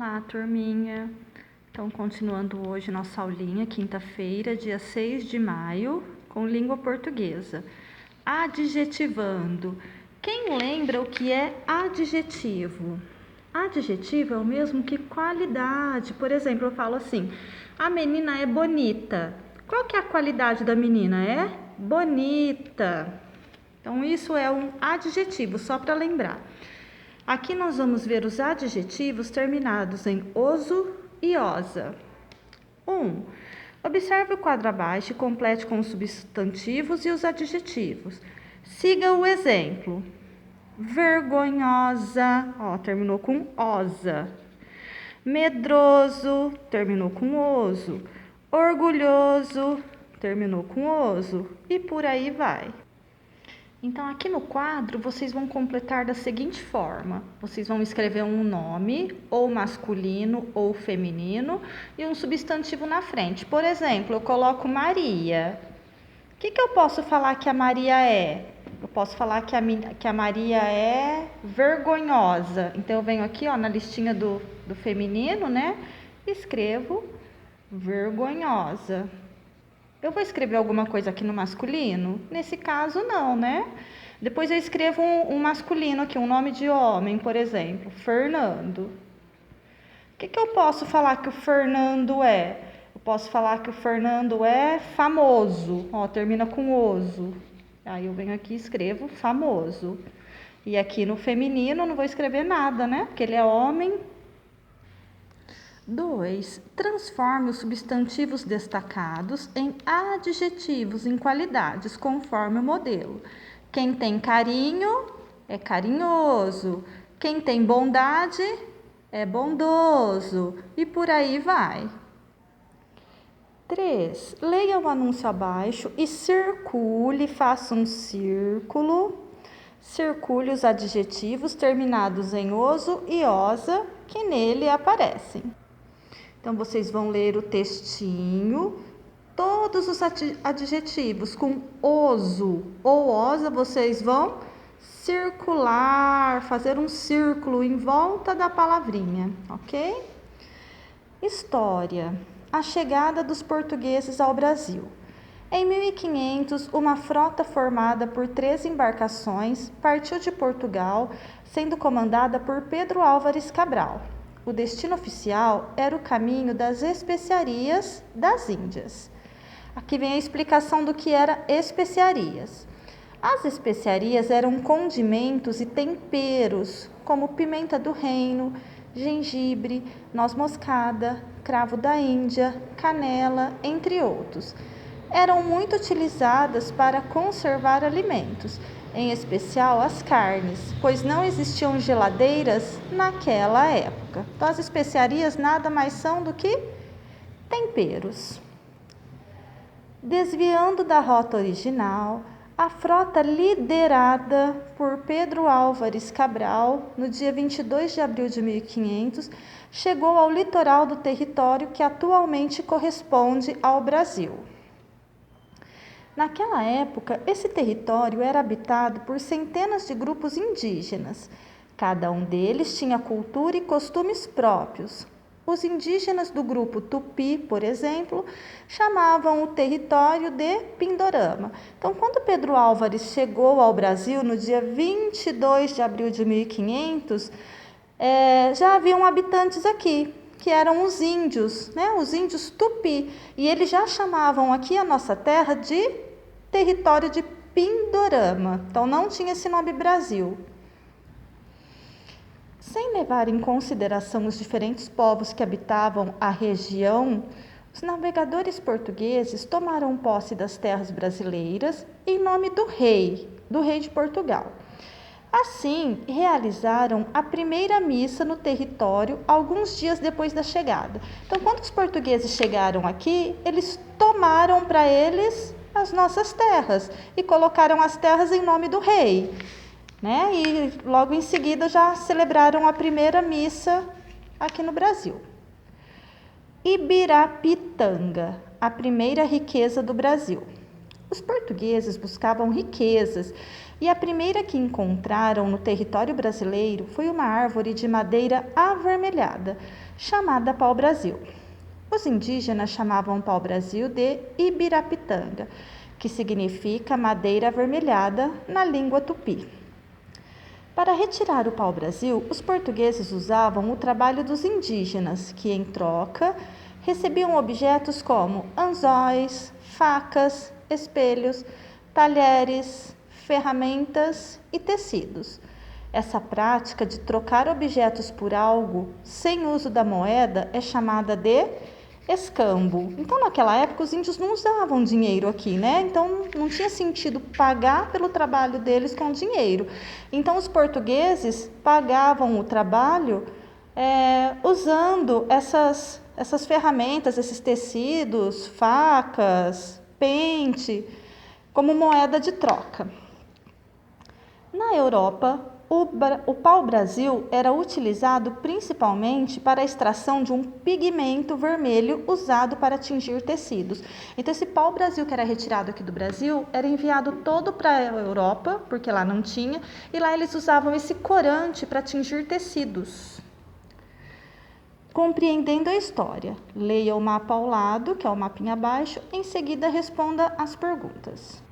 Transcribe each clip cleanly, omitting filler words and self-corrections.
Olá, turminha! Então, continuando hoje nossa aulinha, quinta-feira, dia 6 de maio, com língua portuguesa. Adjetivando. Quem lembra o que é adjetivo? Adjetivo é o mesmo que qualidade. Por exemplo, eu falo assim, a menina é bonita. Qual que é a qualidade da menina? É bonita. Então, isso é um adjetivo, só para lembrar. Aqui nós vamos ver os adjetivos terminados em oso e osa. 1. Observe o quadro abaixo e complete com os substantivos e os adjetivos. Siga o exemplo. Vergonhosa, terminou com osa. Medroso, terminou com oso. Orgulhoso, terminou com oso. E por aí vai. Então, aqui no quadro, vocês vão completar da seguinte forma. Vocês vão escrever um nome, ou masculino ou feminino, e um substantivo na frente. Por exemplo, eu coloco Maria. O que eu posso falar que a Maria é? Eu posso falar que a Maria é vergonhosa. Então, eu venho aqui na listinha do feminino, né? E escrevo vergonhosa. Eu vou escrever alguma coisa aqui no masculino? Nesse caso, não, né? Depois eu escrevo um masculino aqui, um nome de homem, por exemplo, Fernando. O que eu posso falar que o Fernando é? Eu posso falar que o Fernando é famoso, termina com oso. Aí eu venho aqui e escrevo famoso. E aqui no feminino eu não vou escrever nada, né? Porque ele é homem. 2. Transforme os substantivos destacados em adjetivos em qualidades, conforme o modelo. Quem tem carinho é carinhoso. Quem tem bondade é bondoso. E por aí vai. 3. Leia o anúncio abaixo e circule, faça um círculo. Circule os adjetivos terminados em oso e osa que nele aparecem. Então, vocês vão ler o textinho, todos os adjetivos com oso ou osa, vocês vão circular, fazer um círculo em volta da palavrinha, ok? História. A chegada dos portugueses ao Brasil. Em 1500, uma frota formada por 3 embarcações partiu de Portugal, sendo comandada por Pedro Álvares Cabral. O destino oficial era o caminho das especiarias das Índias. Aqui vem a explicação do que era especiarias. As especiarias eram condimentos e temperos, como pimenta do reino, gengibre, noz moscada, cravo da Índia, canela, entre outros. Eram muito utilizadas para conservar alimentos, em especial as carnes, pois não existiam geladeiras naquela época. Então, as especiarias nada mais são do que temperos. Desviando da rota original, a frota liderada por Pedro Álvares Cabral, no dia 22 de abril de 1500, chegou ao litoral do território que atualmente corresponde ao Brasil. Naquela época, esse território era habitado por centenas de grupos indígenas. Cada um deles tinha cultura e costumes próprios. Os indígenas do grupo Tupi, por exemplo, chamavam o território de Pindorama. Então, quando Pedro Álvares chegou ao Brasil no dia 22 de abril de 1500, já haviam habitantes aqui, que eram os índios, né? Os índios Tupi. E eles já chamavam aqui a nossa terra de território de Pindorama. Então, não tinha esse nome Brasil. Sem levar em consideração os diferentes povos que habitavam a região, os navegadores portugueses tomaram posse das terras brasileiras em nome do rei de Portugal. Assim, realizaram a primeira missa no território alguns dias depois da chegada. Então, quando os portugueses chegaram aqui, eles tomaram para eles as nossas terras e colocaram as terras em nome do rei, né? E logo em seguida já celebraram a primeira missa aqui no Brasil. Ibirapitanga, a primeira riqueza do Brasil. Os portugueses buscavam riquezas E a primeira que encontraram no território brasileiro foi uma árvore de madeira avermelhada, chamada pau-brasil. Os indígenas chamavam pau-brasil de ibirapitanga, que significa madeira avermelhada na língua tupi. Para retirar o pau-brasil, os portugueses usavam o trabalho dos indígenas, que, em troca, recebiam objetos como anzóis, facas, espelhos, talheres, ferramentas e tecidos. Essa prática de trocar objetos por algo sem uso da moeda é chamada de escambo. Então, naquela época, os índios não usavam dinheiro aqui, né? Então, não tinha sentido pagar pelo trabalho deles com dinheiro. Então, os portugueses pagavam o trabalho usando essas ferramentas, esses tecidos, facas, pente, como moeda de troca. Na Europa, o pau-brasil era utilizado principalmente para a extração de um pigmento vermelho usado para tingir tecidos. Então, esse pau-brasil que era retirado aqui do Brasil era enviado todo para a Europa, porque lá não tinha, e lá eles usavam esse corante para tingir tecidos. Compreendendo a história, leia o mapa ao lado, que é o mapinha abaixo, em seguida responda as perguntas.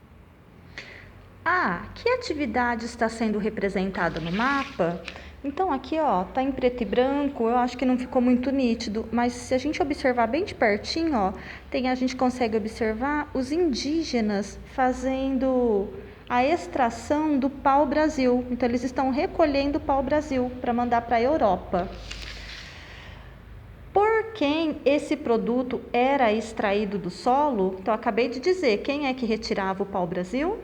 Que atividade está sendo representada no mapa? Então aqui tá em preto e branco, eu acho que não ficou muito nítido, mas se a gente observar bem de pertinho, a gente consegue observar os indígenas fazendo a extração do pau-brasil. Então eles estão recolhendo o pau-brasil para mandar para a Europa. Por quem esse produto era extraído do solo? Então, eu acabei de dizer, quem é que retirava o pau-brasil?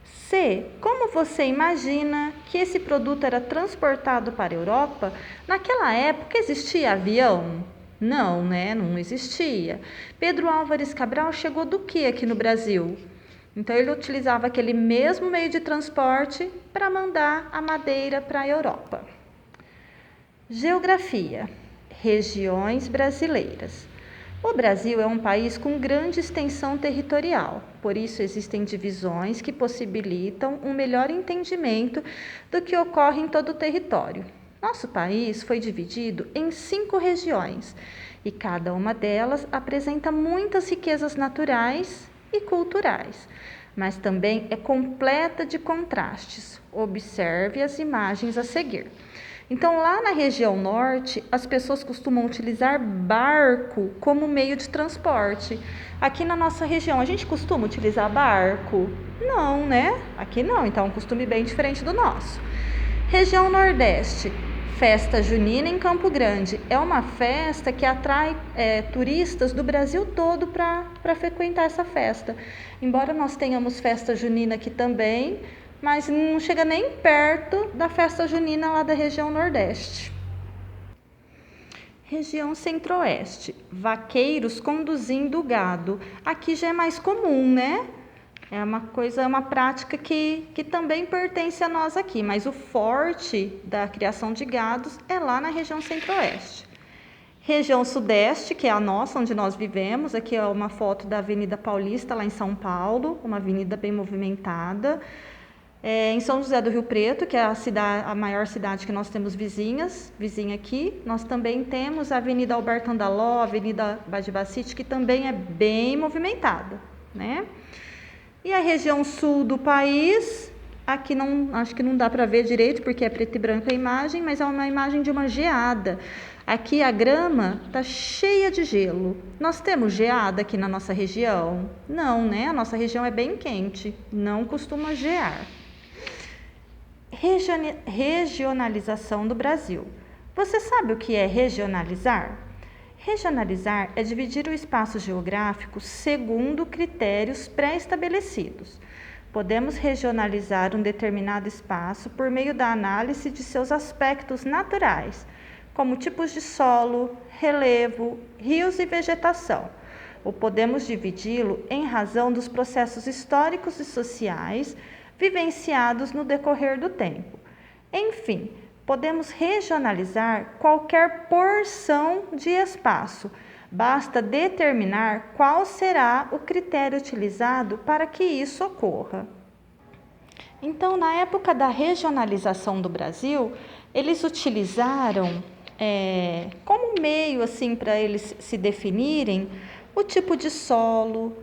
C. Como você imagina que esse produto era transportado para a Europa? Naquela época existia avião? Não, né? Não existia. Pedro Álvares Cabral chegou do que aqui no Brasil? Então, ele utilizava aquele mesmo meio de transporte para mandar a madeira para a Europa. Geografia. Regiões brasileiras. O Brasil é um país com grande extensão territorial, por isso existem divisões que possibilitam um melhor entendimento do que ocorre em todo o território. Nosso país foi dividido em 5 regiões e cada uma delas apresenta muitas riquezas naturais e culturais, mas também é completa de contrastes. Observe as imagens a seguir. Então, lá na região norte, as pessoas costumam utilizar barco como meio de transporte. Aqui na nossa região, a gente costuma utilizar barco? Não, né? Aqui não, então é um costume bem diferente do nosso. Região nordeste, festa junina em Campo Grande. É uma festa que atrai turistas do Brasil todo para frequentar essa festa. Embora nós tenhamos festa junina aqui também, mas não chega nem perto da festa junina lá da região nordeste. Região centro-oeste, vaqueiros conduzindo o gado. Aqui já é mais comum, né? É uma prática que também pertence a nós aqui, mas o forte da criação de gados é lá na região centro-oeste. Região sudeste, que é a nossa, onde nós vivemos, aqui é uma foto da Avenida Paulista, lá em São Paulo, uma avenida bem movimentada. Em São José do Rio Preto, que é a maior cidade que nós temos vizinha aqui, nós também temos a Avenida Alberto Andaló, a Avenida Badivacite, que também é bem movimentada, né? E a região sul do país, aqui acho que não dá para ver direito, porque é preto e branco a imagem, mas é uma imagem de uma geada. Aqui a grama está cheia de gelo. Nós temos geada aqui na nossa região? Não, né? A nossa região é bem quente, não costuma gear. Regionalização do Brasil. Você sabe o que é regionalizar? Regionalizar é dividir o espaço geográfico segundo critérios pré-estabelecidos. Podemos regionalizar um determinado espaço por meio da análise de seus aspectos naturais, como tipos de solo, relevo, rios e vegetação. Ou podemos dividi-lo em razão dos processos históricos e sociais vivenciados no decorrer do tempo. Enfim, podemos regionalizar qualquer porção de espaço. Basta determinar qual será o critério utilizado para que isso ocorra. Então, na época da regionalização do Brasil, eles utilizaram como meio assim para eles se definirem o tipo de solo,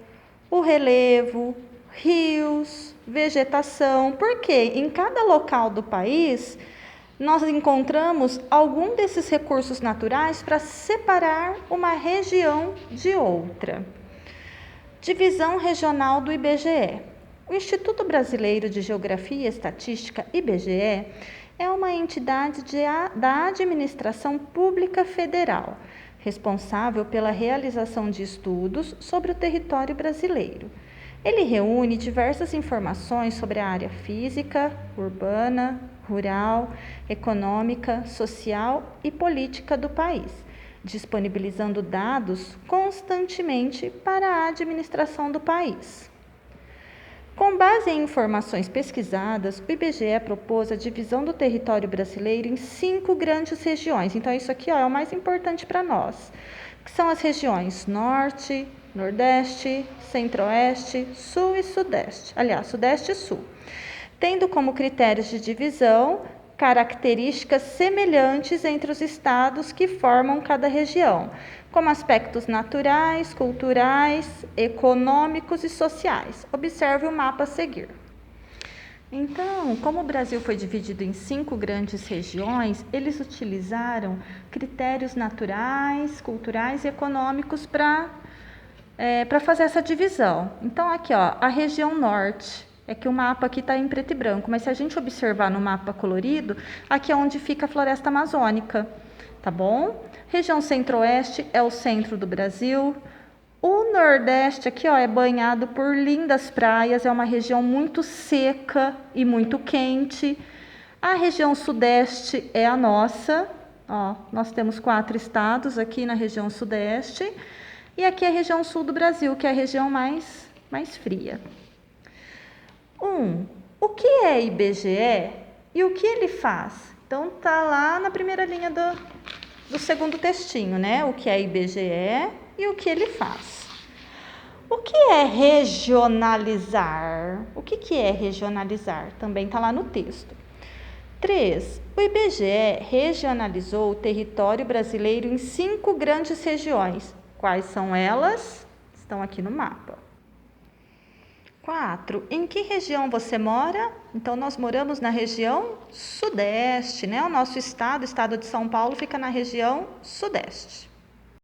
o relevo, rios, vegetação, porque em cada local do país nós encontramos algum desses recursos naturais para separar uma região de outra. Divisão Regional do IBGE. O Instituto Brasileiro de Geografia e Estatística, IBGE, é uma entidade da administração pública federal, responsável pela realização de estudos sobre o território brasileiro. Ele reúne diversas informações sobre a área física, urbana, rural, econômica, social e política do país, disponibilizando dados constantemente para a administração do país. Com base em informações pesquisadas, o IBGE propôs a divisão do território brasileiro em 5 grandes regiões. Então, isso aqui é o mais importante para nós, que são as regiões Norte, Nordeste, Centro-Oeste, Sul e Sudeste. Aliás, Sudeste e Sul. Tendo como critérios de divisão características semelhantes entre os estados que formam cada região, como aspectos naturais, culturais, econômicos e sociais. Observe o mapa a seguir. Então, como o Brasil foi dividido em 5 grandes regiões, eles utilizaram critérios naturais, culturais e econômicos para fazer essa divisão. Então, aqui, ó, a região norte. É que o mapa aqui está em preto e branco, mas se a gente observar no mapa colorido, aqui é onde fica a floresta amazônica, tá bom? Região centro-oeste é o centro do Brasil. O nordeste aqui, ó, é banhado por lindas praias, é uma região muito seca e muito quente. A região sudeste é a nossa, ó, nós temos 4 estados aqui na região sudeste. E aqui é a região sul do Brasil, que é a região mais fria. O que é IBGE e o que ele faz? Então, tá lá na primeira linha do segundo textinho, né? O que é IBGE e o que ele faz. O que é regionalizar? O que é regionalizar? Também tá lá no texto. 3. O IBGE regionalizou o território brasileiro em 5 grandes regiões. Quais são elas? Estão aqui no mapa. 4. Em que região você mora? Então, nós moramos na região sudeste, né? O nosso estado, o estado de São Paulo, fica na região sudeste.